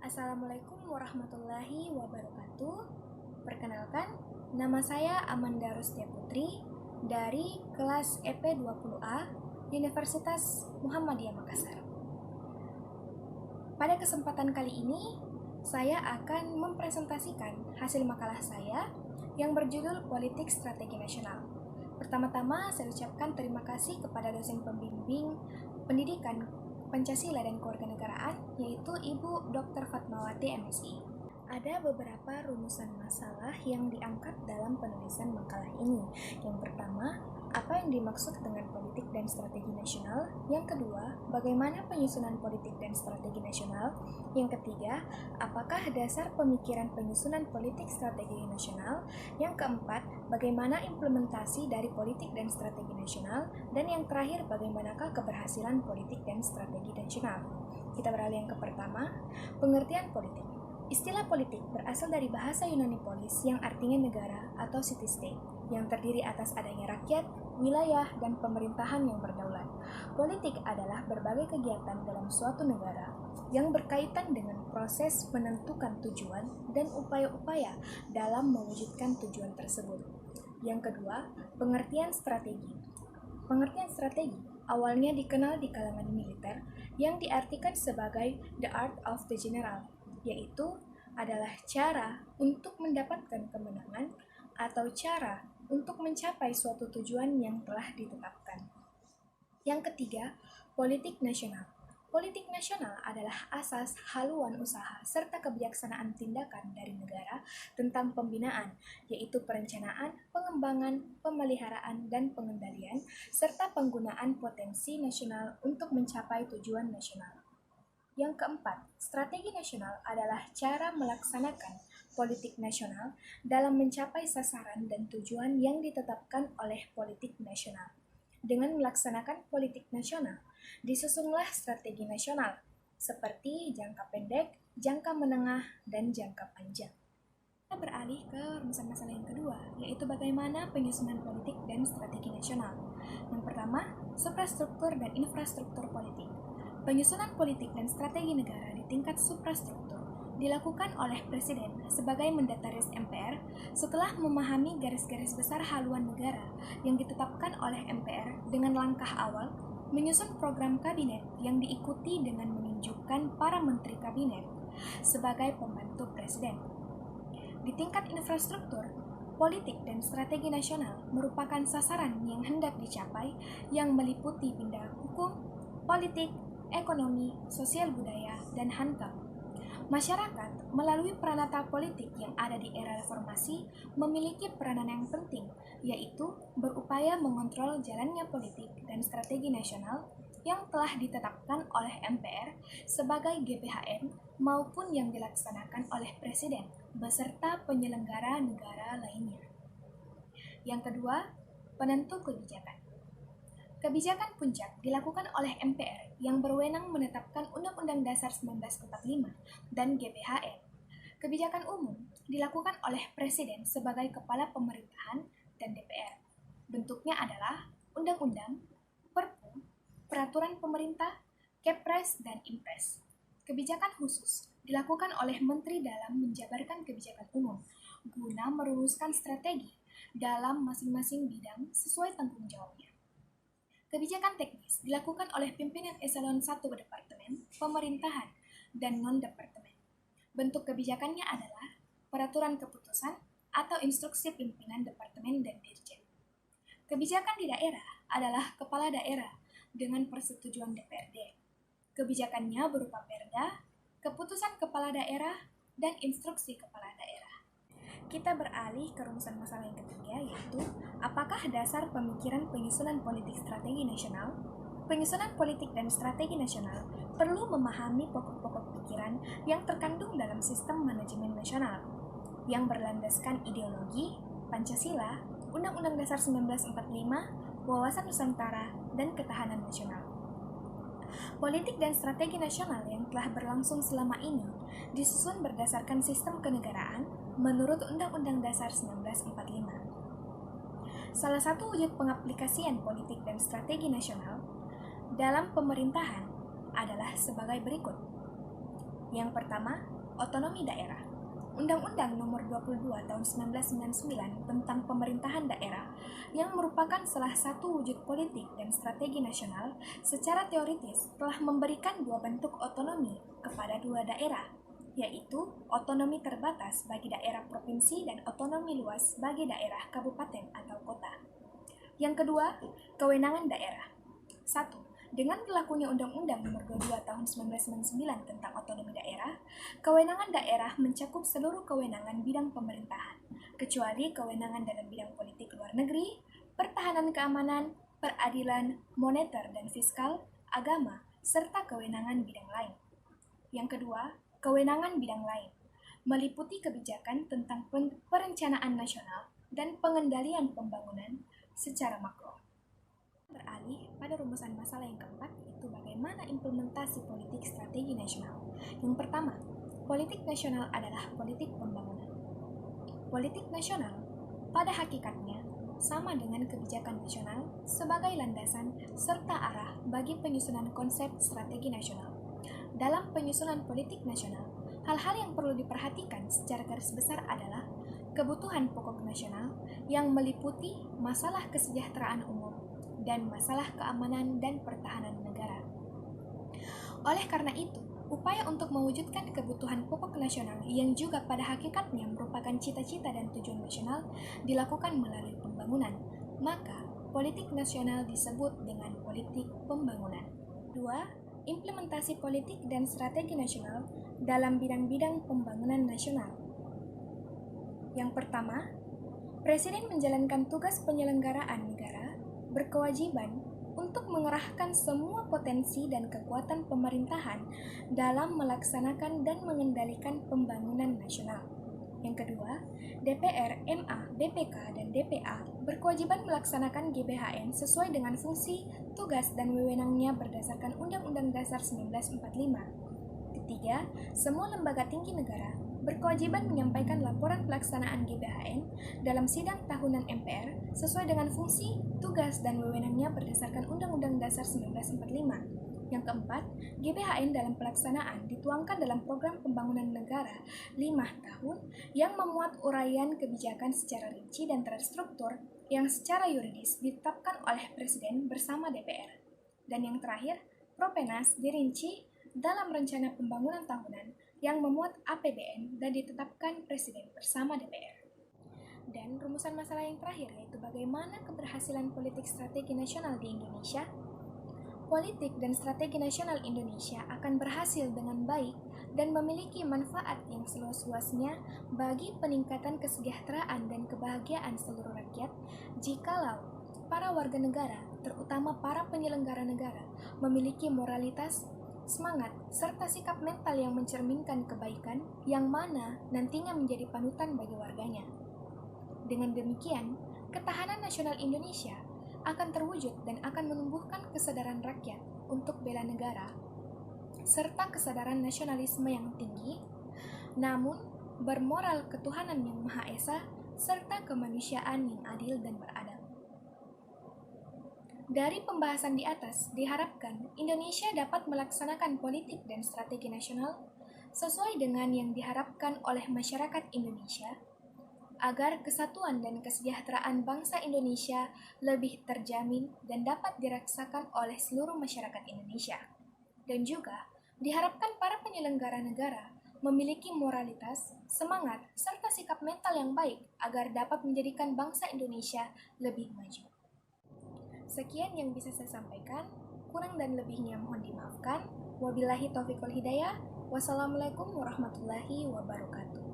Assalamualaikum warahmatullahi wabarakatuh. Perkenalkan, nama saya Amanda Rustia Putri dari kelas EP20A Universitas Muhammadiyah Makassar. Pada kesempatan kali ini, saya akan mempresentasikan hasil makalah saya yang berjudul Politik Strategi Nasional. Pertama-tama, saya ucapkan terima kasih kepada dosen pembimbing pendidikan Pancasila dan Kewarganegaraan, yaitu Ibu Dr. Fatmawati MSI. Ada beberapa rumusan masalah yang diangkat dalam penulisan makalah ini. Yang pertama, apa yang dimaksud dengan politik dan strategi nasional? Yang kedua, bagaimana penyusunan politik dan strategi nasional? Yang ketiga, apakah dasar pemikiran penyusunan politik strategi nasional? Yang keempat, bagaimana implementasi dari politik dan strategi nasional? Dan yang terakhir, bagaimanakah keberhasilan politik dan strategi nasional? Kita beralih yang ke pertama, pengertian politik. Istilah politik berasal dari bahasa Yunani polis yang artinya negara atau city-state, yang terdiri atas adanya rakyat, wilayah, dan pemerintahan yang berdaulat. Politik adalah berbagai kegiatan dalam suatu negara yang berkaitan dengan proses menentukan tujuan dan upaya-upaya dalam mewujudkan tujuan tersebut. Yang kedua, pengertian strategi. Pengertian strategi awalnya dikenal di kalangan militer yang diartikan sebagai the art of the general, yaitu adalah cara untuk mendapatkan kemenangan atau cara untuk mencapai suatu tujuan yang telah ditetapkan. Yang ketiga, politik nasional. Politik nasional adalah asas haluan usaha serta kebijaksanaan tindakan dari negara tentang pembinaan, yaitu perencanaan, pengembangan, pemeliharaan, dan pengendalian, serta penggunaan potensi nasional untuk mencapai tujuan nasional. Yang keempat, strategi nasional adalah cara melaksanakan politik nasional dalam mencapai sasaran dan tujuan yang ditetapkan oleh politik nasional. Dengan melaksanakan politik nasional, disusunlah strategi nasional, seperti jangka pendek, jangka menengah, dan jangka panjang. Kita beralih ke rumusan masalah yang kedua, yaitu bagaimana penyusunan politik dan strategi nasional. Yang pertama, suprastruktur dan infrastruktur politik. Penyusunan politik dan strategi negara di tingkat suprastruktur dilakukan oleh Presiden sebagai mandataris MPR setelah memahami garis-garis besar haluan negara yang ditetapkan oleh MPR dengan langkah awal menyusun program kabinet yang diikuti dengan menunjukkan para menteri kabinet sebagai pembantu Presiden. Di tingkat infrastruktur, politik dan strategi nasional merupakan sasaran yang hendak dicapai yang meliputi bidang hukum, politik, ekonomi, sosial budaya, dan hankam. Masyarakat melalui peranata politik yang ada di era reformasi memiliki peranan yang penting, yaitu berupaya mengontrol jalannya politik dan strategi nasional yang telah ditetapkan oleh MPR sebagai GPHN maupun yang dilaksanakan oleh Presiden beserta penyelenggara negara lainnya. Yang kedua, penentu kebijakan. Kebijakan puncak dilakukan oleh MPR yang berwenang menetapkan Undang-Undang Dasar 1945 dan GPHN. Kebijakan umum dilakukan oleh Presiden sebagai kepala pemerintahan dan DPR. Bentuknya adalah undang-undang, perpu, peraturan pemerintah, Kepres, dan Impres. Kebijakan khusus dilakukan oleh Menteri dalam menjabarkan kebijakan umum guna merumuskan strategi dalam masing-masing bidang sesuai tanggung jawabnya. Kebijakan teknis dilakukan oleh pimpinan eselon 1 departemen, pemerintahan, dan non-departemen. Bentuk kebijakannya adalah peraturan keputusan atau instruksi pimpinan departemen dan dirjen. Kebijakan di daerah adalah kepala daerah dengan persetujuan DPRD. Kebijakannya berupa perda, keputusan kepala daerah, dan instruksi kepala daerah. Kita beralih ke rumusan masalah yang ketiga, yaitu apakah dasar pemikiran penyusunan politik strategi nasional? Penyusunan politik dan strategi nasional perlu memahami pokok-pokok pikiran yang terkandung dalam sistem manajemen nasional, yang berlandaskan ideologi, Pancasila, Undang-Undang Dasar 1945, wawasan Nusantara, dan ketahanan nasional. Politik dan strategi nasional yang telah berlangsung selama ini disusun berdasarkan sistem kenegaraan menurut Undang-Undang Dasar 1945. Salah satu wujud pengaplikasian politik dan strategi nasional dalam pemerintahan adalah sebagai berikut. Yang pertama, Otonomi Daerah. Undang-Undang Nomor 22 Tahun 1999 tentang Pemerintahan Daerah yang merupakan salah satu wujud politik dan strategi nasional secara teoritis telah memberikan dua bentuk otonomi kepada dua daerah, yaitu otonomi terbatas bagi daerah provinsi dan otonomi luas bagi daerah kabupaten atau kota. Yang kedua, kewenangan daerah. 1. Dengan berlakunya Undang-Undang Nomor 22 Tahun 1999 tentang Otonomi Daerah, kewenangan daerah mencakup seluruh kewenangan bidang pemerintahan, kecuali kewenangan dalam bidang politik luar negeri, pertahanan keamanan, peradilan, moneter dan fiskal, agama, serta kewenangan bidang lain. Yang kedua, kewenangan bidang lain, meliputi kebijakan tentang perencanaan nasional dan pengendalian pembangunan secara makro. Beralih pada rumusan masalah yang keempat, yaitu bagaimana implementasi politik strategi nasional. Yang pertama, politik nasional adalah politik pembangunan. Politik nasional pada hakikatnya sama dengan kebijakan nasional sebagai landasan serta arah bagi penyusunan konsep strategi nasional. Dalam penyusunan politik nasional, hal-hal yang perlu diperhatikan secara garis besar adalah kebutuhan pokok nasional yang meliputi masalah kesejahteraan umum dan masalah keamanan dan pertahanan negara. Oleh karena itu, upaya untuk mewujudkan kebutuhan pokok nasional yang juga pada hakikatnya merupakan cita-cita dan tujuan nasional dilakukan melalui pembangunan. Maka, politik nasional disebut dengan politik pembangunan. 2. Implementasi politik dan strategi nasional dalam bidang-bidang pembangunan nasional. Yang pertama, Presiden menjalankan tugas penyelenggaraan negara berkewajiban untuk mengerahkan semua potensi dan kekuatan pemerintahan dalam melaksanakan dan mengendalikan pembangunan nasional. Yang kedua, DPR, MA, BPK, dan DPA berkewajiban melaksanakan GBHN sesuai dengan fungsi, tugas, dan wewenangnya berdasarkan Undang-Undang Dasar 1945. Ketiga, semua lembaga tinggi negara berkewajiban menyampaikan laporan pelaksanaan GBHN dalam sidang tahunan MPR sesuai dengan fungsi, tugas, dan wewenangnya berdasarkan Undang-Undang Dasar 1945. Yang keempat, GBHN dalam pelaksanaan dituangkan dalam program pembangunan negara 5 tahun yang memuat uraian kebijakan secara rinci dan terstruktur yang secara yuridis ditetapkan oleh Presiden bersama DPR. Dan yang terakhir, Propenas dirinci dalam rencana pembangunan tahunan yang memuat APBN dan ditetapkan Presiden bersama DPR. Dan rumusan masalah yang terakhir yaitu bagaimana keberhasilan politik strategi nasional di Indonesia. Politik dan strategi nasional Indonesia akan berhasil dengan baik dan memiliki manfaat yang seluas-luasnya bagi peningkatan kesejahteraan dan kebahagiaan seluruh rakyat jikalau para warga negara, terutama para penyelenggara negara, memiliki moralitas, semangat, serta sikap mental yang mencerminkan kebaikan yang mana nantinya menjadi panutan bagi warganya. Dengan demikian, ketahanan nasional Indonesia akan terwujud dan akan menumbuhkan kesadaran rakyat untuk bela negara, serta kesadaran nasionalisme yang tinggi, namun bermoral ketuhanan yang Maha Esa, serta kemanusiaan yang adil dan beradab. Dari pembahasan di atas, diharapkan Indonesia dapat melaksanakan politik dan strategi nasional sesuai dengan yang diharapkan oleh masyarakat Indonesia, agar kesatuan dan kesejahteraan bangsa Indonesia lebih terjamin dan dapat dirasakan oleh seluruh masyarakat Indonesia. Dan juga, diharapkan para penyelenggara negara memiliki moralitas, semangat, serta sikap mental yang baik agar dapat menjadikan bangsa Indonesia lebih maju. Sekian yang bisa saya sampaikan, kurang dan lebihnya mohon dimaafkan. Wabillahi taufiq wal hidayah. Wassalamualaikum warahmatullahi wabarakatuh.